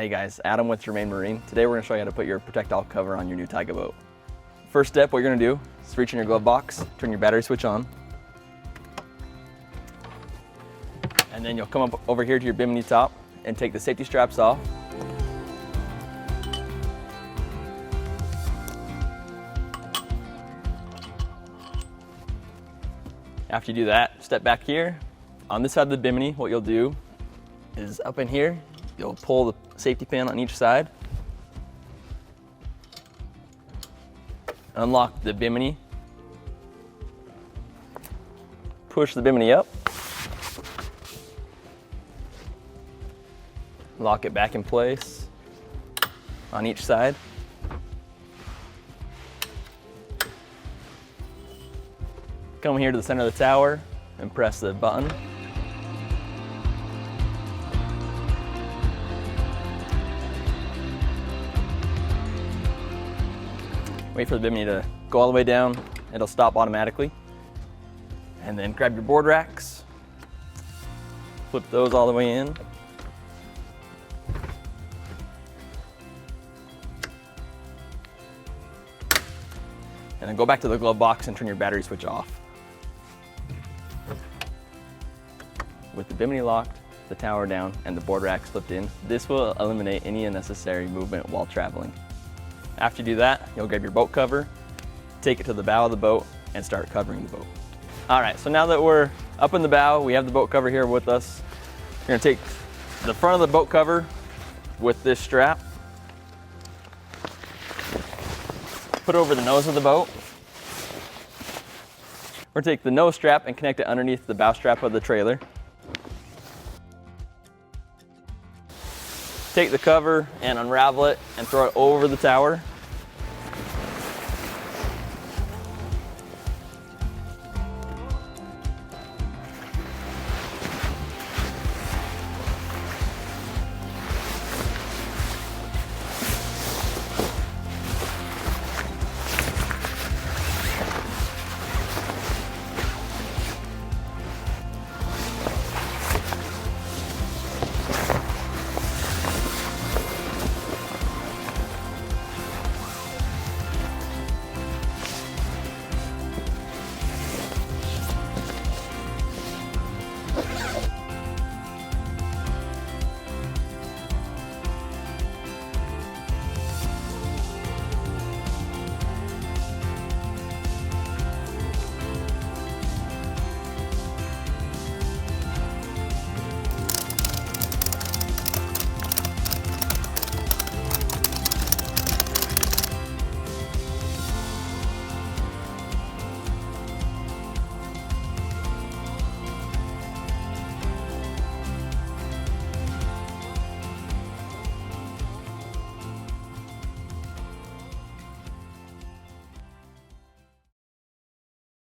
Hey guys, Adam with Germaine Marine. Today we're going to show you how to put your Protect All cover on your new Tige boat. First step, what you're going to do is reach in your glove box, turn your battery switch on, and then you'll come up over here to your bimini top and take the safety straps off. After you do that, step back here. On this side of the bimini, what you'll do is up in here, you'll pull the safety pin on each side, unlock the bimini, push the bimini up, lock it back in place on each side. Come here to the center of the tower and press the button. Wait for the bimini to go all the way down. It'll stop automatically. And then grab your board racks, flip those all the way in. And then go back to the glove box and turn your battery switch off. With the bimini locked, the tower down, and the board racks flipped in, this will eliminate any unnecessary movement while traveling. After you do that, you'll grab your boat cover, take it to the bow of the boat, and start covering the boat. All right, so now that we're up in the bow, we have the boat cover here with us. You're gonna take the front of the boat cover with this strap, put over the nose of the boat. We're gonna take the nose strap and connect it underneath the bow strap of the trailer. Take the cover and unravel it and throw it over the tower.